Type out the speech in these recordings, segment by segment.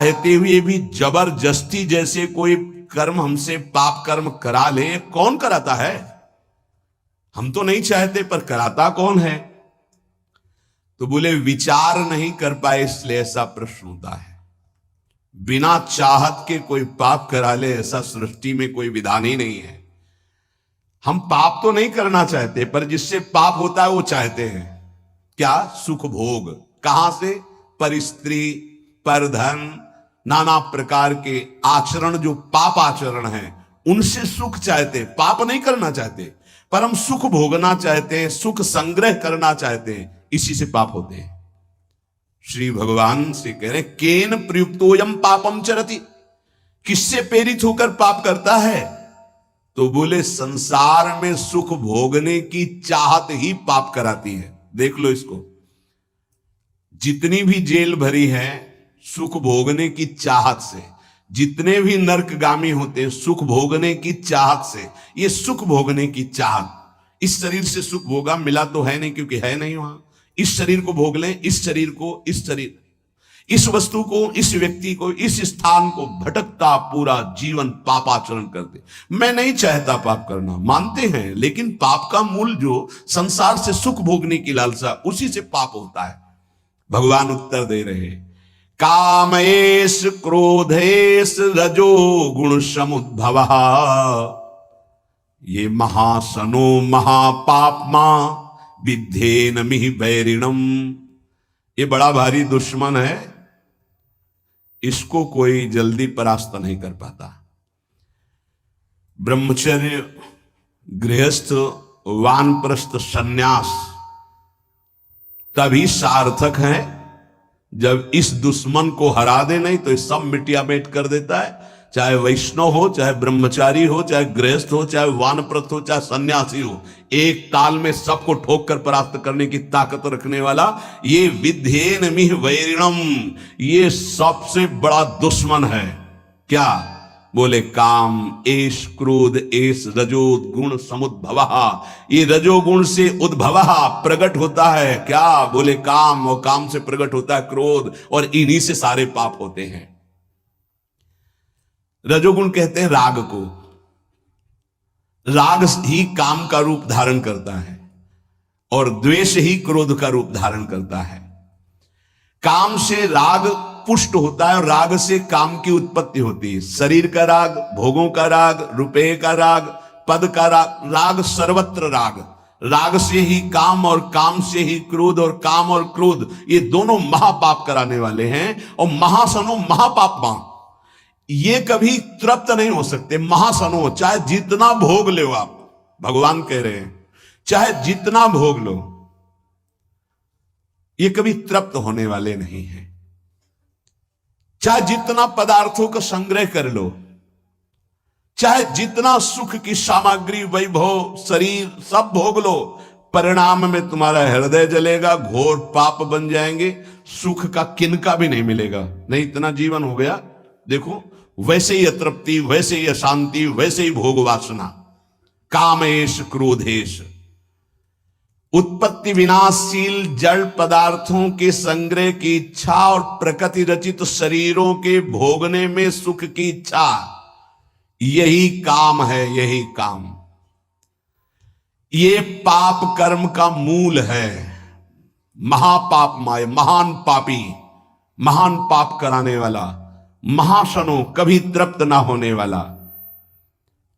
रहते हुए भी जबरदस्ती जैसे कोई कर्म हमसे पाप कर्म करा ले, कौन कराता है? हम तो नहीं चाहते, पर कराता कौन है? तो बोले विचार नहीं कर पाए इसलिए ऐसा प्रश्न होता है। बिना चाहत के कोई पाप करा ले ऐसा सृष्टि में कोई विधान ही नहीं है। हम पाप तो नहीं करना चाहते, पर जिससे पाप होता है वो चाहते हैं। क्या? सुख भोग। कहां से? पर स्त्री, पर धन, नाना प्रकार के आचरण जो पाप आचरण हैं उनसे सुख चाहते, पाप नहीं करना चाहते, पर हम सुख भोगना चाहते हैं, सुख संग्रह करना चाहते हैं, इसी से पाप होते हैं। श्री भगवान से कह रहे केन प्रयुक्तोयम पापम चरति, किससे प्रेरित होकर पाप करता है? तो बोले संसार में सुख भोगने की चाहत ही पाप कराती है। देख लो इसको, जितनी भी जेल भरी है सुख भोगने की चाहत से, जितने भी नरकगामी होते हैं सुख भोगने की चाहत से। ये सुख भोगने की चाहत, इस शरीर से सुख भोगा मिला तो है नहीं, क्योंकि है नहीं वहां। इस शरीर को भोग लें, इस शरीर को, इस शरीर, इस वस्तु को, इस व्यक्ति को, इस स्थान को, भटकता पूरा जीवन पापाचरण करते। मैं नहीं चाहता पाप करना, मानते हैं, लेकिन पाप का मूल जो संसार से सुख भोगने की लालसा, उसी से पाप होता है। भगवान उत्तर दे रहे कामेश क्रोधेश रजो गुण समुद्भव, ये महासनो महापापमा विद्धेन मिहि वैरिणम। ये बड़ा भारी दुश्मन है, इसको कोई जल्दी परास्त नहीं कर पाता। ब्रह्मचर्य, गृहस्थ, वानप्रस्थ, सन्यास तभी सार्थक है जब इस दुश्मन को हरा दे, नहीं तो सब मिटिया मेट कर देता है। चाहे वैष्णव हो, चाहे ब्रह्मचारी हो, चाहे गृहस्थ हो, चाहे वानप्रस्थ हो, चाहे सन्यासी हो, एक ताल में सबको ठोक कर परास्त करने की ताकत रखने वाला ये विद्धेन मिहि वैरिणम, ये सबसे बड़ा दुश्मन है। क्या? बोले काम एष क्रोध एष रजो गुण समुद्भव, ये रजोगुण से उद्भव प्रकट होता है। क्या? बोले काम, और काम से प्रकट होता है क्रोध, और इन्हीं से सारे पाप होते हैं। रजोगुण कहते हैं राग को, राग ही काम का रूप धारण करता है, और द्वेष ही क्रोध का रूप धारण करता है। काम से राग पुष्ट होता है, और राग से काम की उत्पत्ति होती है। शरीर का राग, भोगों का राग, रुपये का राग, पद का राग, राग सर्वत्र राग। राग से ही काम, और काम से ही क्रोध, और काम और क्रोध ये दोनों महापाप कराने वाले हैं। और महासनो महापापमा, ये कभी तृप्त नहीं हो सकते। महासनो, चाहे जितना भोग लो आप, भगवान कह रहे हैं चाहे जितना भोग लो, ये कभी तृप्त होने वाले नहीं हैं। चाहे जितना पदार्थों का संग्रह कर लो, चाहे जितना सुख की सामग्री, वैभव, शरीर सब भोग लो, परिणाम में तुम्हारा हृदय जलेगा, घोर पाप बन जाएंगे, सुख का किनका भी नहीं मिलेगा। नहीं, इतना जीवन हो गया, देखो वैसे ही अतृप्ति, वैसे ही अशांति, वैसे ही भोग वासना। कामेश क्रोधेश, उत्पत्ति विनाशशील जड़ पदार्थों के संग्रह की इच्छा, और प्रकृति रचित शरीरों के भोगने में सुख की इच्छा, यही काम है, यही काम। ये पाप कर्म का मूल है। महापाप माय, महान पापी, महान पाप कराने वाला, महाशनो, कभी तृप्त ना होने वाला,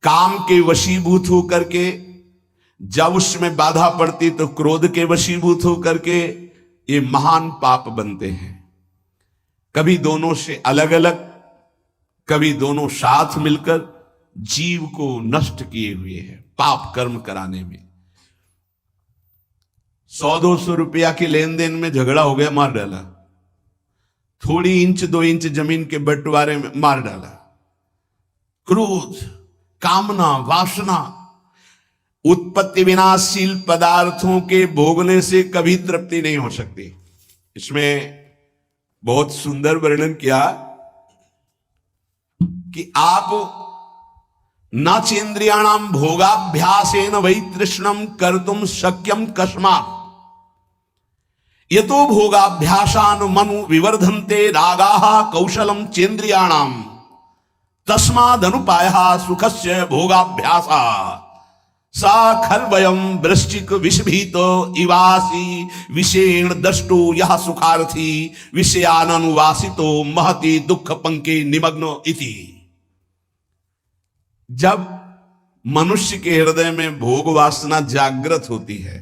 काम के वशीभूत होकर के, जब उसमें बाधा पड़ती तो क्रोध के वशीभूत होकर के ये महान पाप बनते हैं। कभी दोनों से अलग अलग, कभी दोनों साथ मिलकर जीव को नष्ट किए हुए हैं पाप कर्म कराने में। 100-200 रुपया के लेन देन में झगड़ा हो गया, मार डाला। थोड़ी इंच 2 इंच जमीन के बंटवारे में मार डाला। क्रोध, कामना, वासना, उत्पत्ति विनाशशील पदार्थों के भोगने से कभी तृप्ति नहीं हो सकती। इसमें बहुत सुंदर वर्णन किया कि आप न चेन्द्रियाणाम भोगाभ्यासेन वै तृष्णम कर्तुम शक्यम कस्मात्। ये तो भोगाभ्यासान मनु विवर्धन्ते रागाः कौशलम चेन्द्रियाणाम तस्मादनुपायः सुखस्य भोगाभ्यासा सा खलवयम वृश्चिक विषभीत इवासी विषेण दष्टो यह सुखार्थी विषयानुवासितो महति दुख पंके निमग्नो इति। जब मनुष्य के हृदय में भोग वासना जागृत होती है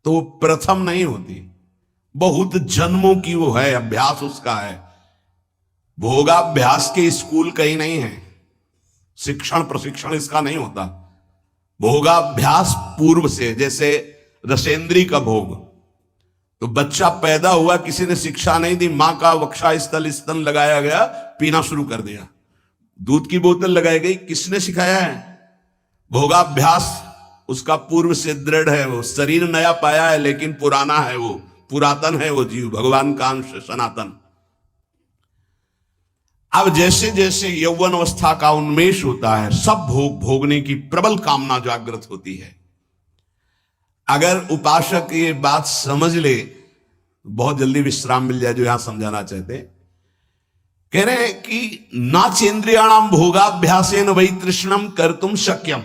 तो प्रथम नहीं होती, बहुत जन्मों की वो है, अभ्यास उसका है। भोगाभ्यास के स्कूल कहीं नहीं है, शिक्षण प्रशिक्षण इसका नहीं होता। भोगाभ्यास पूर्व से, जैसे रसेंद्री का भोग, तो बच्चा पैदा हुआ, किसी ने शिक्षा नहीं दी, मां का वक्षा स्थल स्तन लगाया गया, पीना शुरू कर दिया, दूध की बोतल लगाई गई, किसने सिखाया है? भोगाभ्यास उसका पूर्व से दृढ़ है, वो शरीर नया पाया है लेकिन पुराना है, वो पुरातन है, वो जीव भगवान का अंश सनातन। अब जैसे जैसे यौवन अवस्था का उन्मेष होता है, सब भोग भोगने की प्रबल कामना जागृत होती है। अगर उपासक ये बात समझ ले, बहुत जल्दी विश्राम मिल जाए, जो यहां समझाना चाहते हैं। कह रहे हैं कि नाचेन्द्रियाणाम भोगाभ्यासेन वै तृष्णम कर्तुम शक्यम।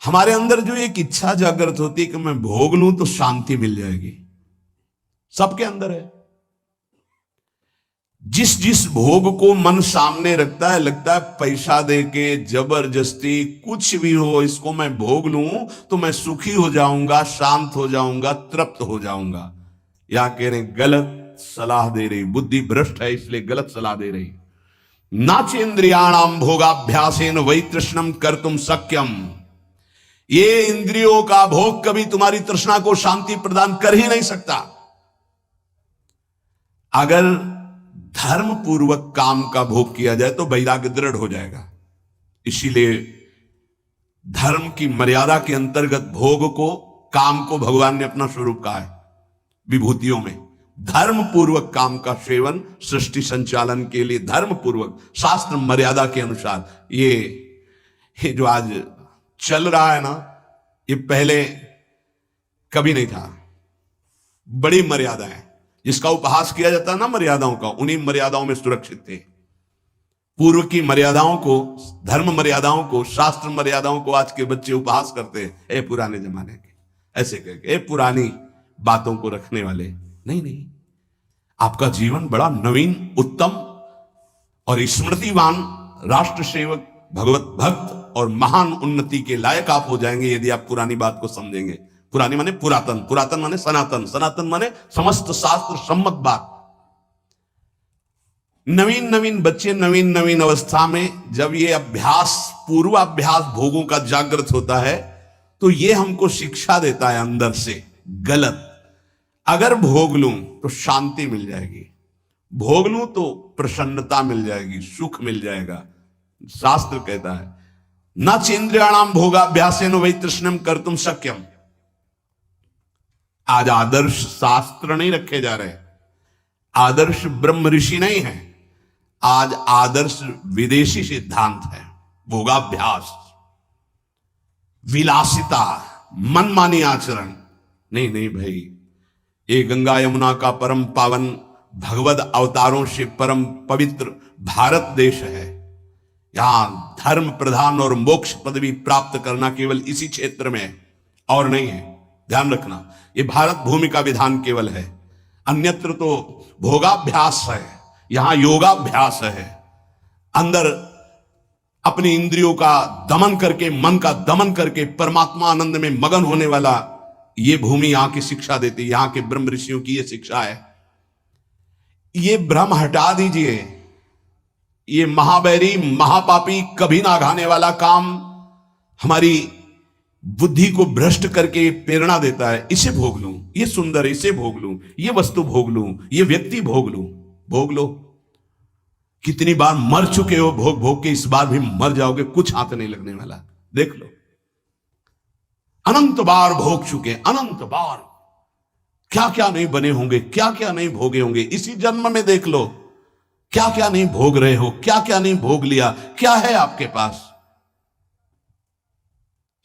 हमारे अंदर जो एक इच्छा जागृत होती है कि मैं भोग लूं तो शांति मिल जाएगी, सबके अंदर है। जिस जिस भोग को मन सामने रखता है, लगता है पैसा देके जबरदस्ती कुछ भी हो, इसको मैं भोग लूं तो मैं सुखी हो जाऊंगा, शांत हो जाऊंगा, तृप्त हो जाऊंगा। यहां कह रहे गलत सलाह दे रही, बुद्धि भ्रष्ट है इसलिए गलत सलाह दे रही। नाचेन्द्रियाणाम भोगाभ्यासेन वै तृष्णम कर्तुम शक्यम। ये इंद्रियों का भोग कभी तुम्हारी तृष्णा को शांति प्रदान कर ही नहीं सकता। अगर धर्म पूर्वक काम का भोग किया जाए तो वैराग्य दृढ़ हो जाएगा। इसीलिए धर्म की मर्यादा के अंतर्गत भोग को, काम को भगवान ने अपना स्वरूप कहा है विभूतियों में। धर्म पूर्वक काम का सेवन सृष्टि संचालन के लिए धर्म पूर्वक, शास्त्र मर्यादा के अनुसार। ये जो आज चल रहा है ना, ये पहले कभी नहीं था। बड़ी मर्यादा है, जिसका उपहास किया जाता है ना मर्यादाओं का, उन्हीं मर्यादाओं में सुरक्षित थे। पूर्व की मर्यादाओं को, धर्म मर्यादाओं को, शास्त्र मर्यादाओं को आज के बच्चे उपहास करते हैं। ए पुराने जमाने के, ऐसे करके, ए पुरानी बातों को रखने वाले। नहीं नहीं, आपका जीवन बड़ा नवीन, उत्तम और स्मृतिवान, राष्ट्र सेवक, भगवत भक्त और महान उन्नति के लायक आप हो जाएंगे यदि आप पुरानी बात को समझेंगे। पुरानी माने पुरातन, पुरातन माने सनातन, सनातन माने समस्त शास्त्र सम्मत बात। नवीन नवीन बच्चे नवीन नवीन अवस्था में जब ये अभ्यास, पूर्वाभ्यास भोगों का जागृत होता है तो ये हमको शिक्षा देता है अंदर से गलत। अगर भोग लूं तो शांति मिल जाएगी, भोग लूं तो प्रसन्नता मिल जाएगी, सुख मिल जाएगा। शास्त्र कहता है न चेन्द्रियाणाम भोगाभ्यासेन वै तृष्णम कर्तुम शक्यम। आज आदर्श शास्त्र नहीं रखे जा रहे, आदर्श ब्रह्म ऋषि नहीं है, आज आदर्श विदेशी सिद्धांत है। भोगाभ्यास, विलासिता, मनमानी आचरण। नहीं नहीं भाई, ये गंगा यमुना का परम पावन, भगवद अवतारों से परम पवित्र भारत देश है। यहां धर्म प्रधान और मोक्ष पदवी प्राप्त करना केवल इसी क्षेत्र में है और नहीं है। ध्यान रखना, ये भारत भूमि का विधान केवल है, अन्यत्र तो भोगाभ्यास है, यहां योगाभ्यास है। अंदर अपनी इंद्रियों का दमन करके, मन का दमन करके परमात्मा आनंद में मगन होने वाला ये भूमि यहां की शिक्षा देती है, यहां के ब्रह्म ऋषियों की ये शिक्षा है। ये भ्रम हटा दीजिए, ये महाबैरी महापापी कभी ना घाने वाला काम हमारी बुद्धि को भ्रष्ट करके प्रेरणा देता है। इसे भोग लूं, ये सुंदर, इसे भोग लूं, ये वस्तु भोग लूं, ये व्यक्ति भोग लूं। भोग लो, कितनी बार मर चुके हो भोग भोग के, इस बार भी मर जाओगे, कुछ हाथ नहीं लगने वाला। देख लो, अनंत बार भोग चुके, अनंत बार क्या क्या नहीं बने होंगे, क्या क्या नहीं भोगे होंगे। इसी जन्म में देख लो क्या क्या नहीं भोग रहे हो, क्या क्या नहीं भोग लिया, क्या है आपके पास।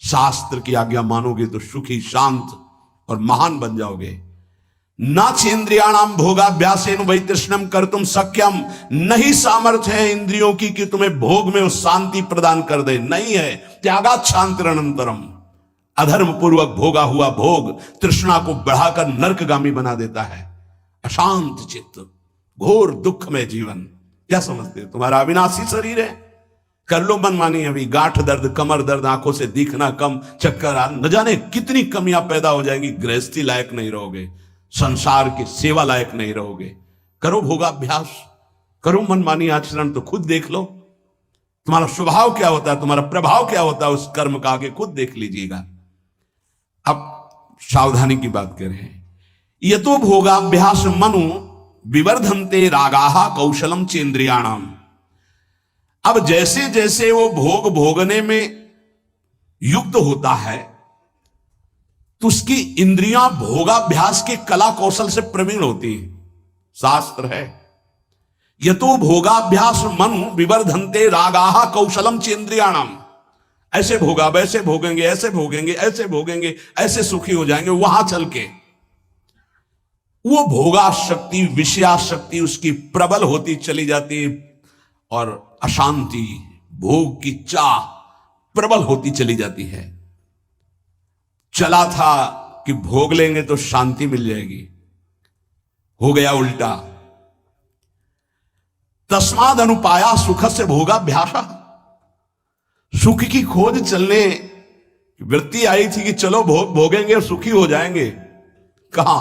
शास्त्र की आज्ञा मानोगे तो सुखी, शांत और महान बन जाओगे। ना चेन्द्रियाणाम भोगाभ्यासेन वै तृष्णम कर तुम सक्यम, नहीं सामर्थ्य है इंद्रियों की कि तुम्हें भोग में उस शांति प्रदान कर दे, नहीं है। त्यागाच्छांतरनंतरम, अधर्म पूर्वक भोगा हुआ भोग तृष्णा को बढ़ाकर नरकगामी बना देता है। अशांत चित्त, घोर दुख में जीवन। क्या समझते हो? तुम्हारा अविनाशी शरीर है, कर लो मनमानी। अभी गांठ दर्द, कमर दर्द, आंखों से दिखना कम, चक्कर आ, न जाने कितनी कमियां पैदा हो जाएंगी। गृहस्थी लायक नहीं रहोगे, संसार की सेवा लायक नहीं रहोगे। करो भोगाभ्यास, करो मनमानी आचरण, तो खुद देख लो तुम्हारा स्वभाव क्या होता है, तुम्हारा प्रभाव क्या होता है उस कर्म का, आगे खुद देख लीजिएगा। अब सावधानी की बात करें। यतो भोगाभ्यास मनु विवर्धन्ते रागाः कौशलम चेन्द्रियाणाम। अब जैसे जैसे वो भोग भोगने में युक्त होता है तो उसकी इंद्रियां भोगाभ्यास के कला कौशल से प्रवीण होती है। शास्त्र है, यतो भोगाभ्यास मनु विवर्धन्ते रागाः कौशलम चेन्द्रियाणाम। ऐसे भोगा, वैसे भोगेंगे, ऐसे भोगेंगे, ऐसे भोगेंगे, ऐसे सुखी हो जाएंगे। वहां चल के वो भोगाशक्ति, विषयाशक्ति उसकी प्रबल होती चली जाती और अशांति, भोग की चाह प्रबल होती चली जाती है। चला था कि भोग लेंगे तो शांति मिल जाएगी, हो गया उल्टा। तस्माद अनुपाया सुख से भोगाभ्यास। सुख की खोज चलने वृत्ति आई थी कि चलो भोग भोगेंगे और सुखी हो जाएंगे। कहां?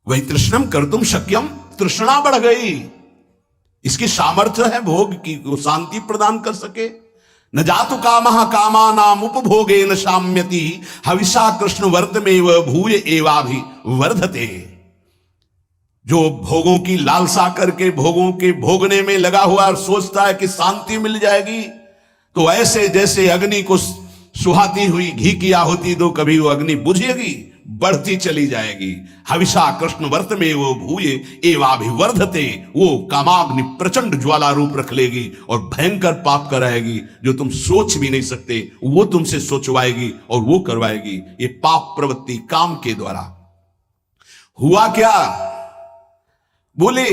वही तृष्णम कर तुम शक्यम, तृष्णा बढ़ गई। इसकी सामर्थ्य है भोग की, वो शांति प्रदान कर सके। न जातु कामः कामानाम उपभोगे न शाम्यति, हविषा कृष्ण वर्तमेव भूय एवाभि वर्धते। जो भोगों की लालसा करके भोगों के भोगने में लगा हुआ और सोचता है कि शांति मिल जाएगी, तो ऐसे जैसे अग्नि को सुहाती हुई घी की आहुति दो, कभी वो अग्नि बुझेगी, बढ़ती चली जाएगी। हविषा कृष्ण वर्त में वो भूये एवाभिवर्धते, वो कामाग्नि प्रचंड ज्वाला रूप रख लेगी और भयंकर पाप कराएगी जो तुम सोच भी नहीं सकते, वो तुमसे सोचवाएगी और वो करवाएगी। ये पाप प्रवृत्ति काम के द्वारा। हुआ क्या? बोले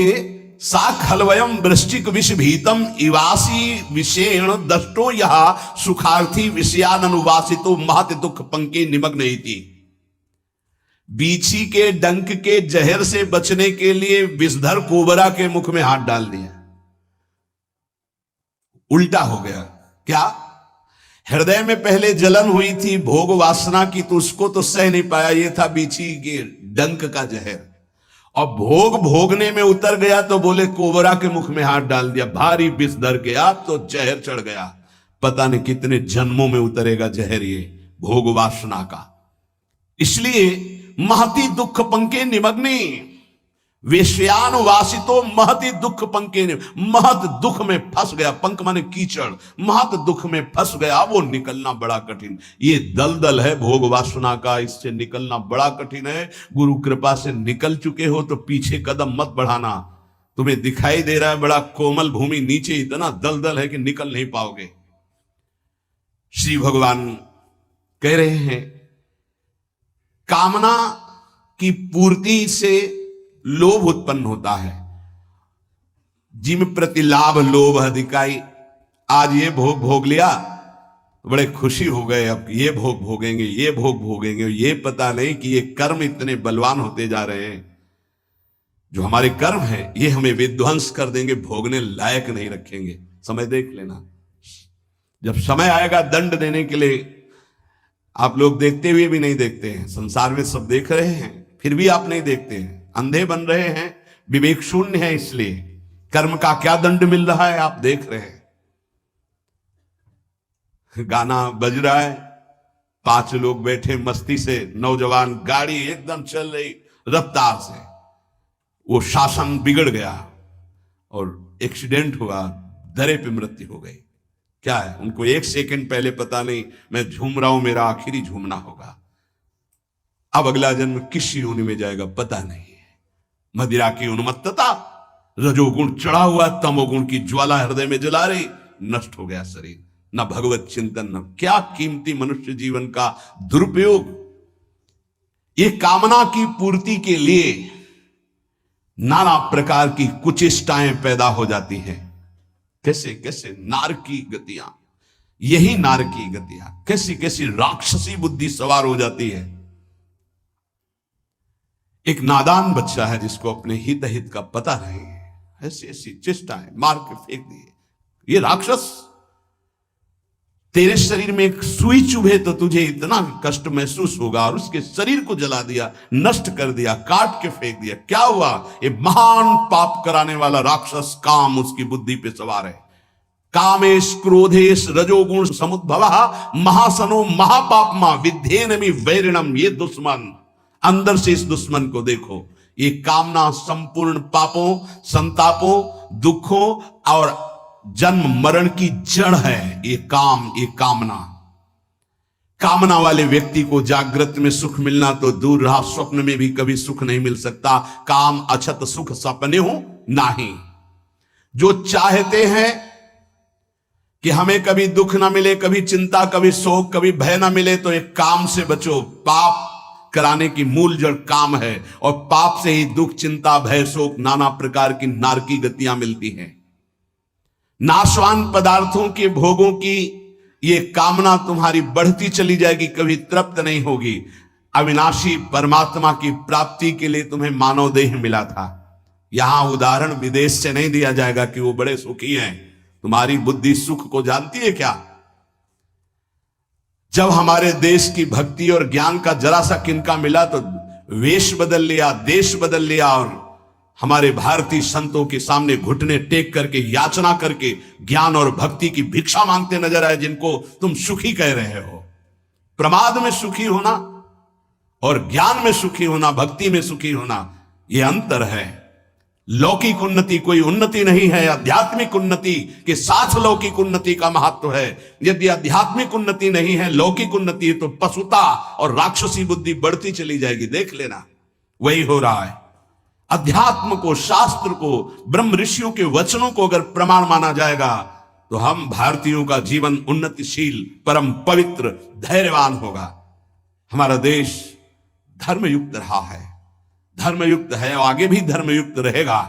सा खलवयम वृश्चिक विष भीतम इवासी विषेण दष्टो यह सुखार्थी विषयानुवासितो महत दुख पंके निमग्न इति। बीछी के डंक के जहर से बचने के लिए विषधर कोबरा के मुख में हाथ डाल दिया। उल्टा हो गया। क्या? हृदय में पहले जलन हुई थी भोग वासना की, तो उसको तो सह नहीं पाया, ये था बीछी के डंक का जहर। और भोग भोगने में उतर गया तो बोले कोबरा के मुख में हाथ डाल दिया, भारी विष धर गया तो जहर चढ़ गया। पता नहीं कितने जन्मों में उतरेगा जहर ये भोग वासना का। इसलिए महति दुख पंके निमग्नि, वेश्यानुवासितो महति दुख पंके, महत दुख में फंस गया। पंक माने कीचड़, महत दुख में फंस गया, वो निकलना बड़ा कठिन। ये दलदल है भोग वासना का, इससे निकलना बड़ा कठिन है। गुरु कृपा से निकल चुके हो तो पीछे कदम मत बढ़ाना। तुम्हें दिखाई दे रहा है बड़ा कोमल भूमि, नीचे इतना दलदल है कि निकल नहीं पाओगे। श्री भगवान कह रहे हैं कामना की पूर्ति से लोभ उत्पन्न होता है। जिम प्रति लाभ लोभ अधिकाई। आज ये भोग भोग लिया, बड़े खुशी हो गए, अब ये भोग भोगेंगे, ये भोग भोगेंगे। ये पता नहीं कि ये कर्म इतने बलवान होते जा रहे हैं। जो हमारे कर्म हैं ये हमें विध्वंस कर देंगे, भोगने लायक नहीं रखेंगे। समय देख लेना, जब समय आएगा दंड देने के लिए। आप लोग देखते हुए भी नहीं देखते हैं, संसार में सब देख रहे हैं फिर भी आप नहीं देखते हैं, अंधे बन रहे हैं, विवेक शून्य है। इसलिए कर्म का क्या दंड मिल रहा है आप देख रहे हैं। गाना बज रहा है, 5 लोग बैठे मस्ती से, नौजवान, गाड़ी एकदम चल रही रफ्तार से, वो शासन बिगड़ गया और एक्सीडेंट हुआ, दरे पे मृत्यु हो गई। क्या है? उनको 1 सेकंड पहले पता नहीं मैं झूम रहा हूं, मेरा आखिरी झूमना होगा। अब अगला जन्म किस योनि में जाएगा पता नहीं है। मदिरा की उन्मत्तता, रजोगुण चढ़ा हुआ, तमोगुण की ज्वाला हृदय में जला रही, नष्ट हो गया शरीर। न भगवत चिंतन, न क्या कीमती मनुष्य जीवन का दुरुपयोग। ये कामना की पूर्ति के लिए नाना प्रकार की कुचेष्टाएं पैदा हो जाती हैं। कैसे कैसे नारकी गतियां, यही नारकी गतियां, कैसी कैसी राक्षसी बुद्धि सवार हो जाती है। एक नादान बच्चा है जिसको अपने हित हित का पता नहीं है, ऐसी ऐसी चेष्टाएं मार के फेंक दिए। ये राक्षस, तेरे शरीर में एक सुई चुभे तो तुझे इतना कष्ट महसूस होगा, और उसके शरीर को जला दिया, नष्ट कर दिया, काट के फेंक दिया। क्या हुआ? ये महान पाप कराने वाला राक्षस काम उसकी बुद्धि पे सवार है। कामेश क्रोधेश रजोगुण समुद्भवः महासनो महापापमा विद्धेनमि वैरिणम। ये दुश्मन, अंदर से इस दुश्मन को देखो। ये कामना संपूर्ण पापों, संतापों, दुखों और जन्म मरण की जड़ है। ये काम, ये कामना। कामना वाले व्यक्ति को जागृत में सुख मिलना तो दूर रहा, स्वप्न में भी कभी सुख नहीं मिल सकता। काम अछत सुख सपने हो नहीं। जो चाहते हैं कि हमें कभी दुख ना मिले, कभी चिंता, कभी शोक, कभी भय ना मिले, तो एक काम से बचो। पाप कराने की मूल जड़ काम है, और पाप से ही दुख, चिंता, भय, शोक, नाना प्रकार की नारकी गतियां मिलती हैं। नाशवान पदार्थों के भोगों की ये कामना तुम्हारी बढ़ती चली जाएगी, कभी तृप्त नहीं होगी। अविनाशी परमात्मा की प्राप्ति के लिए तुम्हें मानव देह मिला था। यहां उदाहरण विदेश से नहीं दिया जाएगा कि वो बड़े सुखी हैं। तुम्हारी बुद्धि सुख को जानती है क्या? जब हमारे देश की भक्ति और ज्ञान का जरा सा किनका मिला तो वेश बदल लिया, देश बदल लिया, और हमारे भारतीय संतों के सामने घुटने टेक करके, याचना करके ज्ञान और भक्ति की भिक्षा मांगते नजर आए, जिनको तुम सुखी कह रहे हो। प्रमाद में सुखी होना और ज्ञान में सुखी होना, भक्ति में सुखी होना, यह अंतर है। लौकिक उन्नति कोई उन्नति नहीं है। आध्यात्मिक उन्नति के साथ लौकिक उन्नति का महत्व है। यदि आध्यात्मिक उन्नति नहीं है, लौकिक उन्नति है, तो पशुता और राक्षसी बुद्धि बढ़ती चली जाएगी। देख लेना, वही हो रहा है। अध्यात्म को, शास्त्र को, ब्रह्म ऋषियों के वचनों को अगर प्रमाण माना जाएगा तो हम भारतीयों का जीवन उन्नतिशील, परम पवित्र, धैर्यवान होगा। हमारा देश धर्मयुक्त रहा है, धर्मयुक्त है, और आगे भी धर्मयुक्त रहेगा,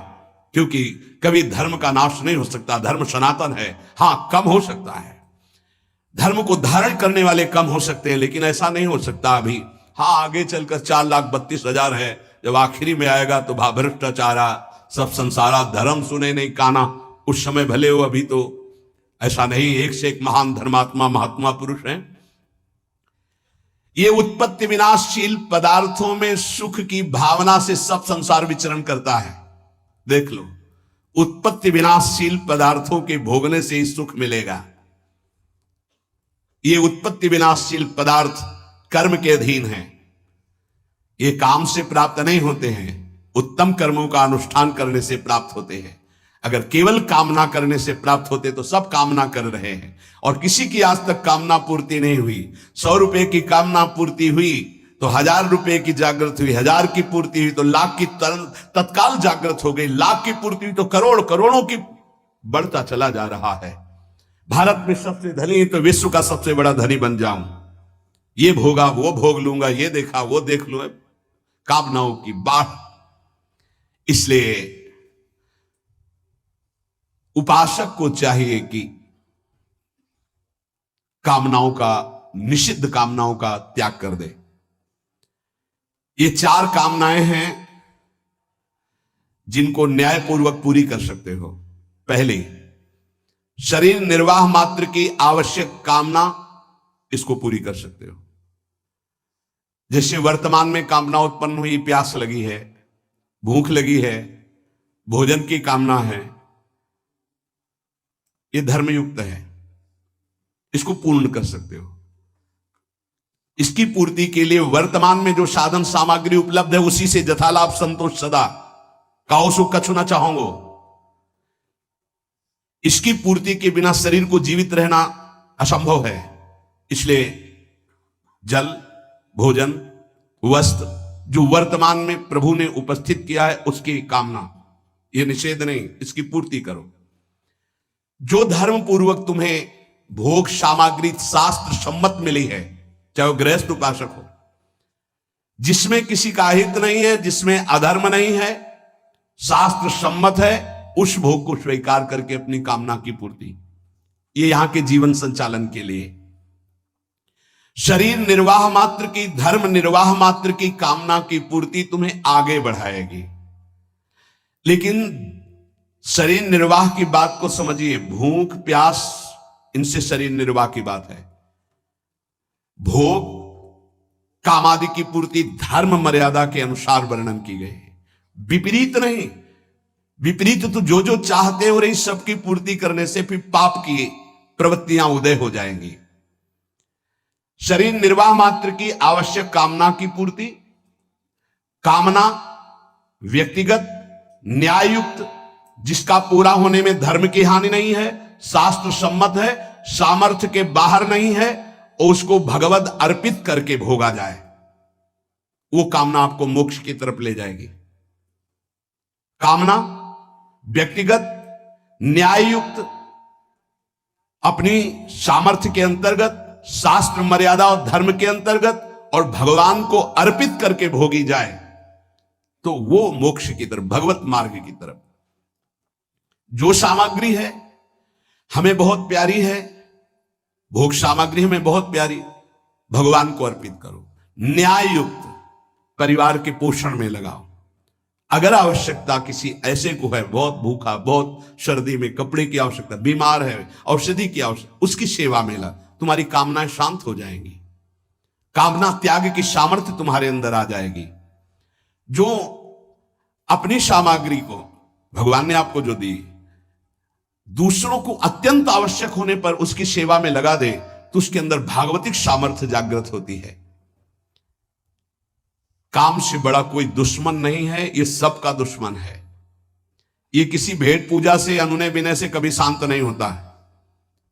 क्योंकि कभी धर्म का नाश नहीं हो सकता। धर्म सनातन है। हां, कम हो सकता है, धर्म को धारण करने वाले कम हो सकते हैं, लेकिन ऐसा नहीं हो सकता अभी। हां, आगे चलकर 4,32,000 है, जब आखिरी में आएगा तो भ्रष्टाचारा सब संसारा धर्म सुने नहीं काना, उस समय भले हो, अभी तो ऐसा नहीं। एक से एक महान धर्मात्मा, महात्मा पुरुष हैं। ये उत्पत्ति विनाशशील पदार्थों में सुख की भावना से सब संसार विचरण करता है। देख लो, उत्पत्ति विनाशशील पदार्थों के भोगने से ही सुख मिलेगा। ये उत्पत्ति विनाशशील पदार्थ कर्म के अधीन हैं। ये काम से प्राप्त नहीं होते हैं, उत्तम कर्मों का अनुष्ठान करने से प्राप्त होते हैं। अगर केवल कामना करने से प्राप्त होते तो सब कामना कर रहे हैं, और किसी की आज तक कामना पूर्ति नहीं हुई। 100 रुपए की कामना पूर्ति हुई तो 1000 रुपए की जागृत हुई, 1000 की पूर्ति हुई तो लाख की तत्काल जागृत हो गई, लाख की पूर्ति हुई तो करोड़, करोड़ों की बढ़ता चला जा रहा है। भारत में सबसे धनी तो विश्व का सबसे बड़ा धनी बन जाऊं, ये भोगा वो भोग लूंगा, ये देखा वो देख लूं, कामनाओं की बाढ़। इसलिए उपासक को चाहिए कि कामनाओं का, निषिद्ध कामनाओं का त्याग कर दे। ये 4 कामनाएं हैं जिनको न्यायपूर्वक पूरी कर सकते हो। पहली, शरीर निर्वाह मात्र की आवश्यक कामना, इसको पूरी कर सकते हो। जैसे वर्तमान में कामना उत्पन्न हुई, प्यास लगी है, भूख लगी है, भोजन की कामना है, ये धर्मयुक्त है, इसको पूर्ण कर सकते हो। इसकी पूर्ति के लिए वर्तमान में जो साधन सामग्री उपलब्ध है उसी से यथालाभ संतोष सदा, काओ सुख कछु न चाहोगे। इसकी पूर्ति के बिना शरीर को जीवित रहना असंभव है। इसलिए जल, भोजन, वस्त्र जो वर्तमान में प्रभु ने उपस्थित किया है उसकी कामना, यह निषेध नहीं, इसकी पूर्ति करो। जो धर्म पूर्वक तुम्हें भोग सामग्री शास्त्र सम्मत मिली है, चाहे वो गृहस्थ उपासक हो, जिसमें किसी का हित नहीं है, जिसमें अधर्म नहीं है, शास्त्र सम्मत है, उस भोग को स्वीकार करके अपनी कामना की पूर्ति, ये यहां के जीवन संचालन के लिए। शरीर निर्वाह मात्र की, धर्म निर्वाह मात्र की कामना की पूर्ति तुम्हें आगे बढ़ाएगी। लेकिन शरीर निर्वाह की बात को समझिए, भूख प्यास इनसे शरीर निर्वाह की बात है। भोग कामादि की पूर्ति धर्म मर्यादा के अनुसार वर्णन की गई है, विपरीत नहीं। विपरीत तो जो जो चाहते हैं और इस सब की पूर्ति करने से फिर पाप की प्रवृत्तियां उदय हो जाएंगी। शरीर निर्वाह मात्र की आवश्यक कामना की पूर्ति, कामना व्यक्तिगत न्याययुक्त, जिसका पूरा होने में धर्म की हानि नहीं है, शास्त्र सम्मत है, सामर्थ्य के बाहर नहीं है, और उसको भगवत अर्पित करके भोगा जाए, वो कामना आपको मोक्ष की तरफ ले जाएगी। कामना व्यक्तिगत न्याययुक्त, अपनी सामर्थ्य के अंतर्गत, शास्त्र मर्यादा और धर्म के अंतर्गत, और भगवान को अर्पित करके भोगी जाए, तो वो मोक्ष की तरफ, भगवत मार्ग की तरफ। जो सामग्री है हमें बहुत प्यारी है, भोग सामग्री हमें बहुत प्यारी, भगवान को अर्पित करो। न्याय युक्त परिवार के पोषण में लगाओ। अगर आवश्यकता किसी ऐसे को है, बहुत भूखा, बहुत सर्दी में कपड़े की आवश्यकता, बीमार है, औषधि की आवश्यकता, उसकी सेवा में लगा, तुम्हारी कामनाएं शांत हो जाएंगी, कामना त्याग की सामर्थ्य तुम्हारे अंदर आ जाएगी। जो अपनी सामग्री को भगवान ने आपको जो दी, दूसरों को अत्यंत आवश्यक होने पर उसकी सेवा में लगा दे, तो उसके अंदर भागवतिक सामर्थ्य जागृत होती है। काम से बड़ा कोई दुश्मन नहीं है, ये सबका दुश्मन है। ये किसी भेंट पूजा से, अनुनय विनय से कभी शांत नहीं होता है।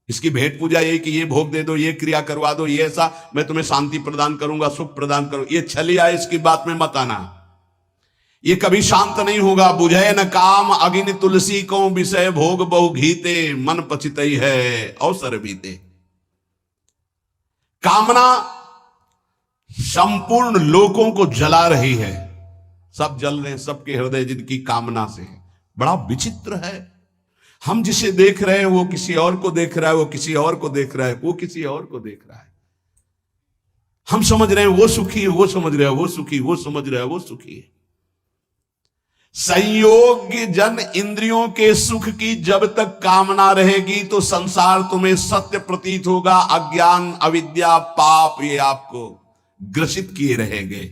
इसकी भेंट पूजा ये कि ये भोग दे दो, ये क्रिया करवा दो, ये ऐसा, मैं तुम्हें शांति प्रदान करूंगा, सुख प्रदान करूं, ये छलिया, इसकी बात में मत आना। ये कभी शांत नहीं होगा। बुझे न काम अग्नि तुलसी को, विषय भोग बहु घीते, मन पचितई है अवसर बीते। कामना संपूर्ण लोगों को जला रही है, सब जल रहे हैं, सबके हृदय जिनकी कामना से है। बड़ा विचित्र है, हम जिसे देख रहे हैं वो किसी और को देख रहा है, वो किसी और को देख रहा है, वो किसी और को देख रहा है। हम समझ रहे हैं वो सुखी है, वो समझ रहा है वो सुखी, वो समझ रहा है वो सुखी है। संयोग्य जन इंद्रियों के सुख की जब तक कामना रहेगी तो संसार तुम्हें सत्य प्रतीत होगा, अज्ञान अविद्या पाप ये आपको ग्रसित किए रहेंगे।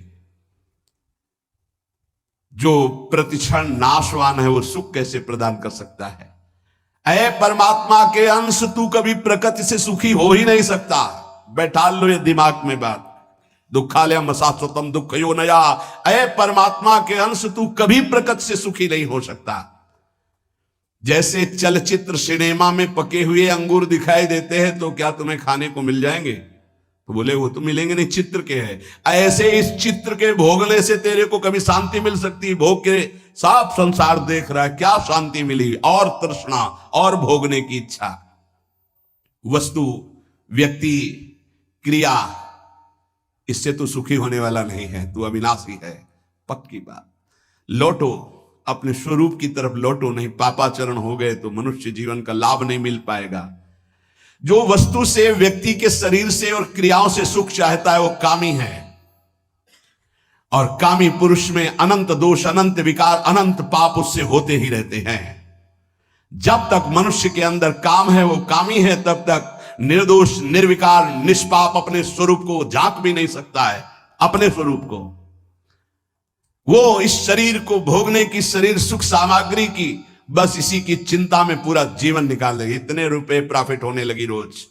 जो प्रतिक्षण नाशवान है वो सुख कैसे प्रदान कर सकता है? ऐ परमात्मा के अंश, तू कभी प्रकृति से सुखी हो ही नहीं सकता। बैठा लो ये दिमाग में बात। दुखालयम शाश्वतम दुखयो नया, ऐ परमात्मा के अंश, तू कभी प्रकृति से सुखी नहीं हो सकता। जैसे चलचित्र सिनेमा में पके हुए अंगूर दिखाई देते हैं तो क्या तुम्हें खाने को मिल जाएंगे? तो बोले वो तो मिलेंगे नहीं, चित्र के हैं। ऐसे इस चित्र के भोगने से तेरे को कभी शांति मिल सकती है? भोग के साफ संसार देख रहा है, क्या शांति मिली? और तृष्णा और भोगने की इच्छा। वस्तु, व्यक्ति, क्रिया, इससे तू सुखी होने वाला नहीं है, तू अविनाशी है, पक्की बात। लौटो अपने स्वरूप की तरफ लौटो, नहीं पापाचरण हो गए तो मनुष्य जीवन का लाभ नहीं मिल पाएगा। जो वस्तु से, व्यक्ति के शरीर से और क्रियाओं से सुख चाहता है वो कामी है, और कामी पुरुष में अनंत दोष, अनंत विकार, अनंत पाप उससे होते ही रहते हैं। जब तक मनुष्य के अंदर काम है वो कामी है, तब तक निर्दोष, निर्विकार, निष्पाप अपने स्वरूप को झांक भी नहीं सकता है। अपने स्वरूप को वो इस शरीर को भोगने की, शरीर सुख सामग्री की, बस इसी की चिंता में पूरा जीवन निकाल देगी। इतने रुपए प्रॉफिट होने लगी रोज,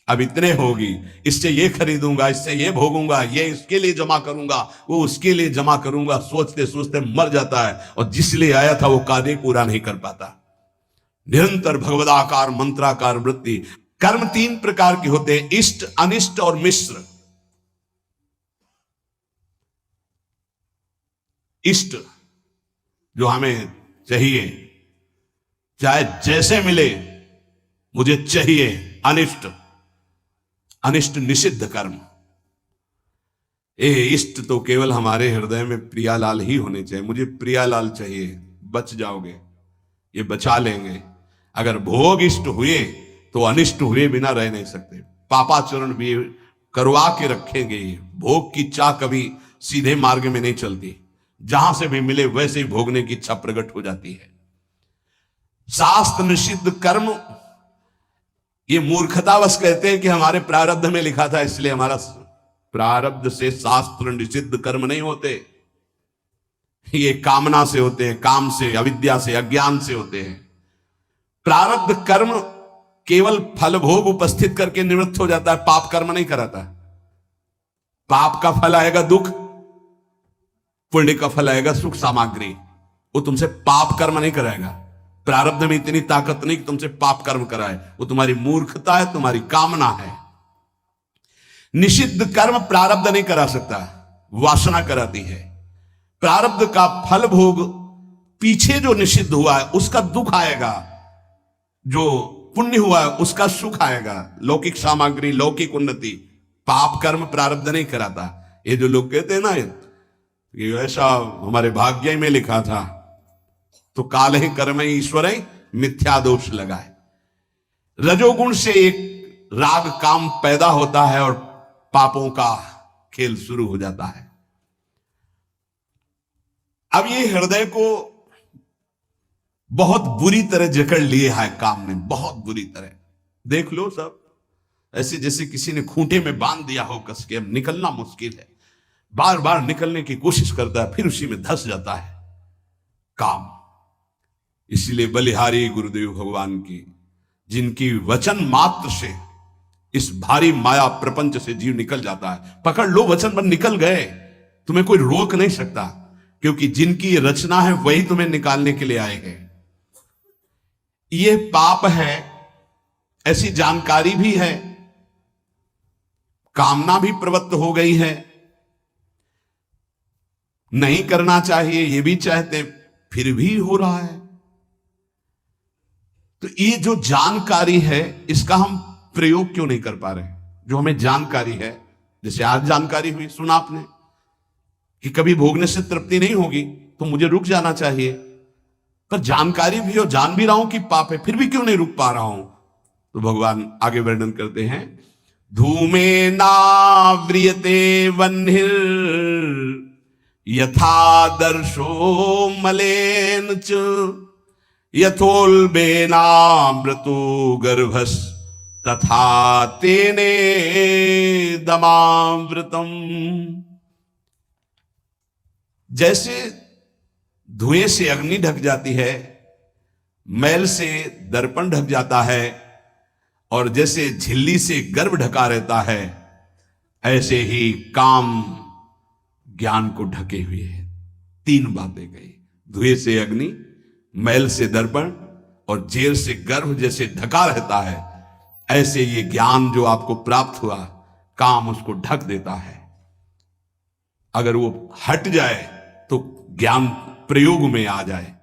अब इतने होगी, इससे ये खरीदूंगा, इससे ये भोगूंगा, ये इसके लिए जमा करूंगा, वो उसके लिए जमा करूंगा, सोचते सोचते मर जाता है, और जिसलिए आया था वो कार्य पूरा नहीं कर पाता। निरंतर भगवदाकार मंत्राकार वृत्ति। कर्म तीन प्रकार के होते हैं, इष्ट, अनिष्ट और मिश्र। इष्ट जो हमें चाहिए, चाहे जैसे मिले मुझे चाहिए। अनिष्ट, अनिष्ट निषिद्ध कर्म। ए इष्ट तो केवल हमारे हृदय में प्रियालाल ही होने चाहिए। मुझे प्रियालाल चाहिए, बच जाओगे, ये बचा लेंगे। अगर भोग इष्ट हुए तो अनिष्ट हुए बिना रह नहीं सकते। पापाचरण भी करवा के रखेंगे। ये भोग की चाह कभी सीधे मार्ग में नहीं चलती, जहां से भी मिले वैसे ही भोगने की इच्छा प्रकट हो जाती है। शास्त्र निषिद्ध कर्म, ये मूर्खतावश कहते हैं कि हमारे प्रारब्ध में लिखा था इसलिए हमारा प्रारब्ध से शास्त्र निषिद्ध कर्म नहीं होते। ये कामना से होते हैं, काम से, अविद्या से, अज्ञान से होते हैं। प्रारब्ध कर्म केवल फल भोग उपस्थित करके निवृत्त हो जाता है, पाप कर्म नहीं कराता। पाप का फल आएगा दुख, पुण्य का फल आएगा सुख सामग्री। वो तुमसे पाप कर्म नहीं कराएगा। प्रारब्ध में इतनी ताकत नहीं कि तुमसे पाप कर्म कराए, वो तुम्हारी मूर्खता है, तुम्हारी कामना है। निषिद्ध कर्म प्रारब्ध नहीं करा सकता, वासना कराती है। प्रारब्ध का फल भोग पीछे जो निषिद्ध हुआ है उसका दुख आएगा, जो पुण्य हुआ है उसका सुख आएगा, लौकिक सामग्री, लौकिक उन्नति। पाप कर्म प्रारब्ध नहीं कराता। ये जो लोग कहते हैं ना कि ऐसा हमारे भाग्य में लिखा था, तो काल ही कर्म ईश्वर मिथ्या दोष लगाए। रजोगुण से एक राग काम पैदा होता है और पापों का खेल शुरू हो जाता है। अब ये हृदय को बहुत बुरी तरह जकड़ लिए है काम ने, बहुत बुरी तरह। देख लो सब ऐसे जैसे किसी ने खूंटे में बांध दिया हो कस के। अब निकलना मुश्किल है, बार बार निकलने की कोशिश करता है, फिर उसी में धंस जाता है काम। इसलिए बलिहारी गुरुदेव भगवान की, जिनकी वचन मात्र से इस भारी माया प्रपंच से जीव निकल जाता है। पकड़ लो वचन पर निकल गए, तुम्हें कोई रोक नहीं सकता, क्योंकि जिनकी रचना है वही तुम्हें निकालने के लिए आए हैं। ये पाप है, ऐसी जानकारी भी है, कामना भी प्रवृत्त हो गई है, नहीं करना चाहिए ये भी चाहते, फिर भी हो रहा है। तो ये जो जानकारी है इसका हम प्रयोग क्यों नहीं कर पा रहे? जो हमें जानकारी है, जैसे आज जानकारी हुई, सुना आपने कि कभी भोगने से तृप्ति नहीं होगी तो मुझे रुक जाना चाहिए, पर जानकारी भी हो, जान भी रहा हूं कि पाप है, फिर भी क्यों नहीं रुक पा रहा हूं? तो भगवान आगे वर्णन करते हैं, धूमे नाव्रियते वह्निर यथा दर्शो मलेन च यथोल्बेनामृतो गर्भस तथा तेने दमामृतम। जैसे धुएं से अग्नि ढक जाती है, मैल से दर्पण ढक जाता है, और जैसे झिल्ली से गर्भ ढका रहता है, ऐसे ही काम ज्ञान को ढके हुए है। तीन बातें कही, धुएं से अग्नि, मैल से दर्पण और जेल से गर्भ जैसे ढका रहता है, ऐसे ये ज्ञान जो आपको प्राप्त हुआ, काम उसको ढक देता है। अगर वो हट जाए तो ज्ञान प्रयोग में आ जाए,